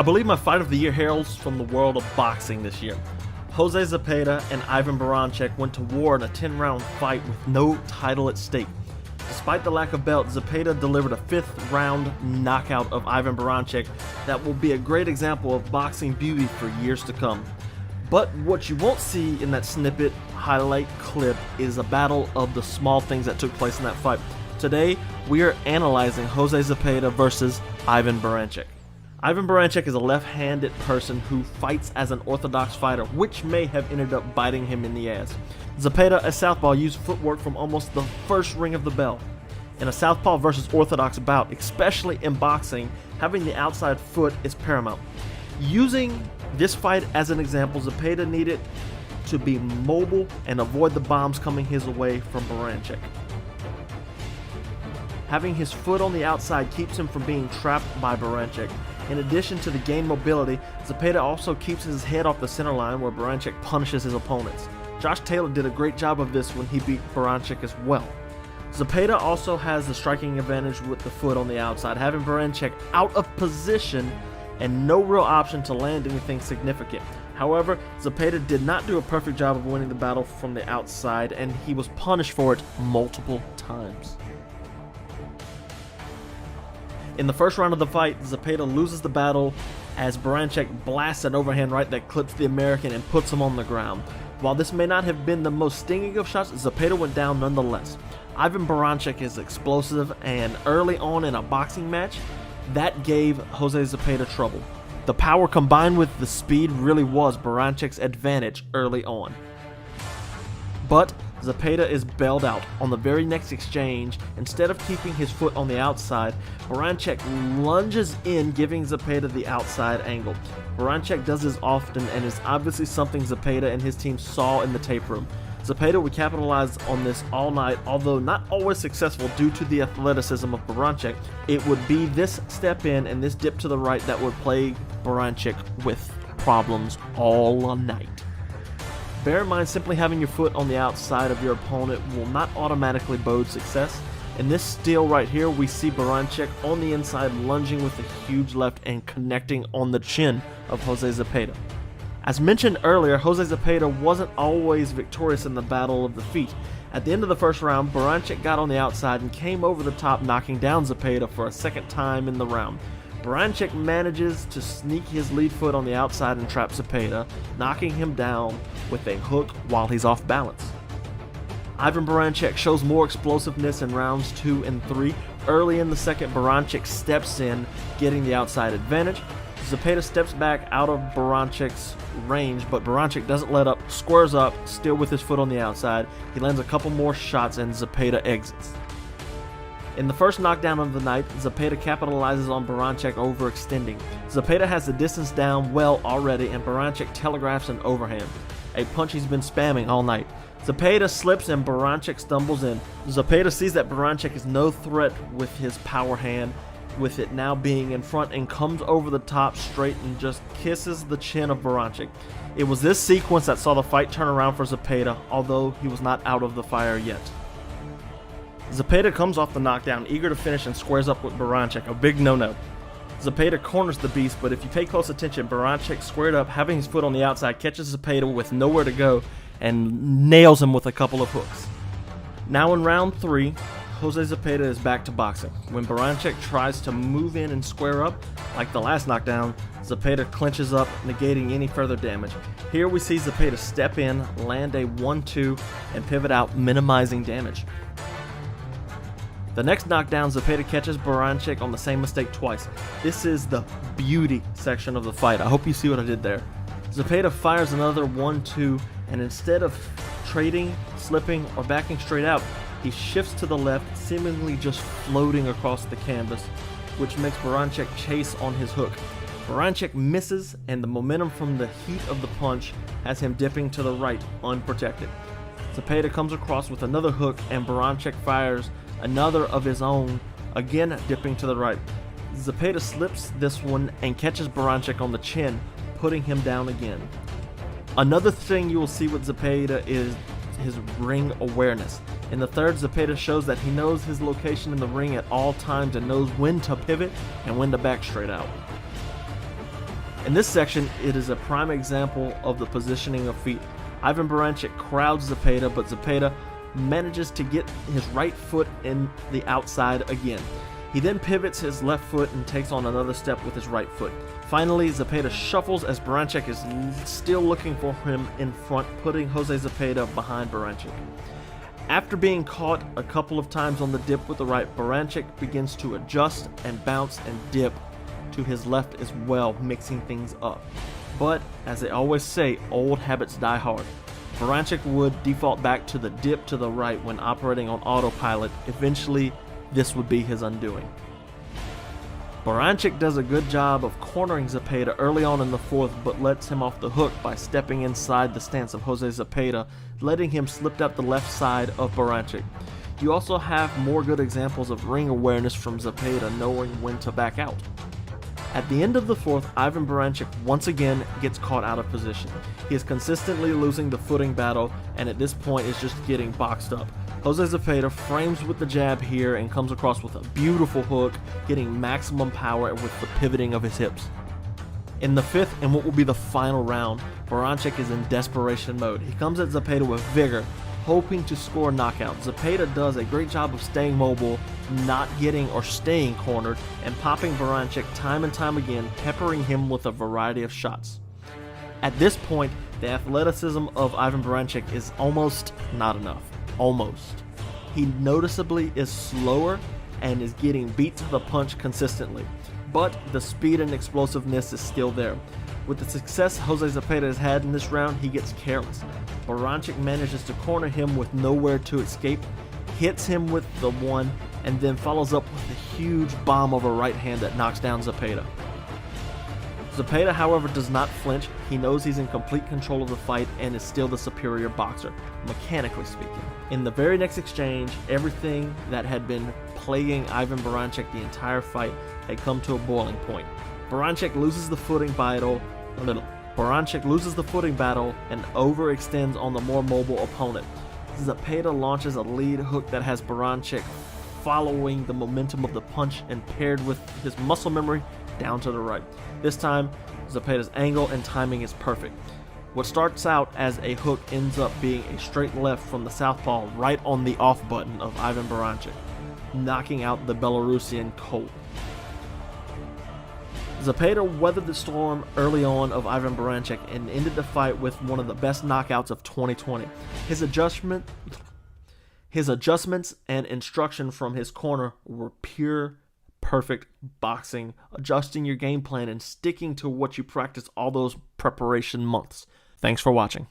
I believe my fight of the year heralds from the world of boxing this year. Jose Zepeda and Ivan Baranchyk went to war in a 10-round fight with no title at stake. Despite the lack of belt, Zepeda delivered a 5th round knockout of Ivan Baranchyk that will be a great example of boxing beauty for years to come. But what you won't see in that snippet highlight clip is a battle of the small things that took place in that fight. Today, we are analyzing Jose Zepeda versus Ivan Baranchyk. Ivan Baranchyk is a left-handed person who fights as an orthodox fighter, which may have ended up biting him in the ass. Zepeda, a southpaw, used footwork from almost the first ring of the bell. In a southpaw versus orthodox bout, especially in boxing, having the outside foot is paramount. Using this fight as an example, Zepeda needed to be mobile and avoid the bombs coming his way from Baranchyk. Having his foot on the outside keeps him from being trapped by Baranchyk. In addition to the gained mobility, Zepeda also keeps his head off the center line where Baranchyk punishes his opponents. Josh Taylor did a great job of this when he beat Baranchyk as well. Zepeda also has the striking advantage with the foot on the outside, having Baranchyk out of position and no real option to land anything significant. However, Zepeda did not do a perfect job of winning the battle from the outside, and he was punished for it multiple times. In the first round of the fight, Zepeda loses the battle as Baranchyk blasts an overhand right that clips the American and puts him on the ground. While this may not have been the most stinging of shots, Zepeda went down nonetheless. Ivan Baranchyk is explosive, and early on in a boxing match, that gave Jose Zepeda trouble. The power combined with the speed really was Baranchyk's advantage early on. But Zepeda is bailed out. On the very next exchange, instead of keeping his foot on the outside, Baranchyk lunges in, giving Zepeda the outside angle. Baranchyk does this often and is obviously something Zepeda and his team saw in the tape room. Zepeda would capitalize on this all night, although not always successful due to the athleticism of Baranchyk. It would be this step in and this dip to the right that would plague Baranchyk with problems all night. Bear in mind, simply having your foot on the outside of your opponent will not automatically bode success. In this steal right here, we see Baranchyk on the inside lunging with a huge left and connecting on the chin of Jose Zepeda. As mentioned earlier, Jose Zepeda wasn't always victorious in the battle of the feet. At the end of the first round, Baranchyk got on the outside and came over the top, knocking down Zepeda for a second time in the round. Baranchyk manages to sneak his lead foot on the outside and trap Zepeda, knocking him down with a hook while he's off balance. Ivan Baranchyk shows more explosiveness in rounds 2 and 3. Early in the second, Baranchyk steps in, getting the outside advantage. Zepeda steps back out of Baranchyk's range, but Baranchyk doesn't let up, squares up, still with his foot on the outside. He lands a couple more shots and Zepeda exits. In the first knockdown of the night, Zepeda capitalizes on Baranchyk overextending. Zepeda has the distance down well already, and Baranchyk telegraphs an overhand, a punch he's been spamming all night. Zepeda slips and Baranchyk stumbles in. Zepeda sees that Baranchyk is no threat with his power hand, with it now being in front, and comes over the top straight and just kisses the chin of Baranchyk. It was this sequence that saw the fight turn around for Zepeda, although he was not out of the fire yet. Zepeda comes off the knockdown, eager to finish, and squares up with Baranchyk, a big no-no. Zepeda corners the beast, but if you pay close attention, Baranchyk squared up, having his foot on the outside, catches Zepeda with nowhere to go, and nails him with a couple of hooks. Now in round 3, Jose Zepeda is back to boxing. When Baranchyk tries to move in and square up, like the last knockdown, Zepeda clinches up, negating any further damage. Here we see Zepeda step in, land a 1-2, and pivot out, minimizing damage. The next knockdown, Zepeda catches Baranchyk on the same mistake twice. This is the beauty section of the fight. I hope you see what I did there. Zepeda fires another 1-2, and instead of trading, slipping, or backing straight out, he shifts to the left, seemingly just floating across the canvas, which makes Baranchyk chase on his hook. Baranchyk misses, and the momentum from the heat of the punch has him dipping to the right, unprotected. Zepeda comes across with another hook, and Baranchyk fires another of his own, again dipping to the right. Zepeda slips this one and catches Baranchyk on the chin, putting him down again. Another thing you will see with Zepeda is his ring awareness. In the third, Zepeda shows that he knows his location in the ring at all times and knows when to pivot and when to back straight out. In this section, it is a prime example of the positioning of feet. Ivan Baranchyk crowds Zepeda, but Zepeda manages to get his right foot in the outside again. He then pivots his left foot and takes on another step with his right foot. Finally, Zepeda shuffles as Baranchyk is still looking for him in front, putting Jose Zepeda behind Baranchyk. After being caught a couple of times on the dip with the right, Baranchyk begins to adjust and bounce and dip to his left as well, mixing things up. But, as they always say, old habits die hard. Baranchyk would default back to the dip to the right when operating on autopilot. Eventually, this would be his undoing. Baranchyk does a good job of cornering Zepeda early on in the fourth, but lets him off the hook by stepping inside the stance of Jose Zepeda, letting him slip up the left side of Baranchyk. You also have more good examples of ring awareness from Zepeda knowing when to back out. At the end of the fourth, Ivan Baranchyk once again gets caught out of position. He is consistently losing the footing battle, and at this point is just getting boxed up. Jose Zepeda frames with the jab here and comes across with a beautiful hook, getting maximum power with the pivoting of his hips. In the fifth, and what will be the final round, Baranchyk is in desperation mode. He comes at Zepeda with vigor, hoping to score a knockout. Zepeda does a great job of staying mobile, not getting or staying cornered, and popping Baranchyk time and time again, peppering him with a variety of shots. At this point, the athleticism of Ivan Baranchyk is almost not enough. Almost. He noticeably is slower and is getting beat to the punch consistently, but the speed and explosiveness is still there. With the success Jose Zepeda has had in this round, he gets careless. Baranchyk manages to corner him with nowhere to escape, hits him with the one, and then follows up with a huge bomb of a right hand that knocks down Zepeda. Zepeda, however, does not flinch. He knows he's in complete control of the fight and is still the superior boxer, mechanically speaking. In the very next exchange, everything that had been plaguing Ivan Baranchyk the entire fight had come to a boiling point. Baranchyk loses the footing battle and overextends on the more mobile opponent. Zepeda launches a lead hook that has Baranchyk following the momentum of the punch and paired with his muscle memory down to the right. This time, Zepeda's angle and timing is perfect. What starts out as a hook ends up being a straight left from the southpaw right on the off button of Ivan Baranchyk, knocking out the Belarusian cold. Zepeda weathered the storm early on of Ivan Baranchyk and ended the fight with one of the best knockouts of 2020. His adjustments and instruction from his corner were pure, perfect boxing, adjusting your game plan and sticking to what you practiced all those preparation months. Thanks for watching.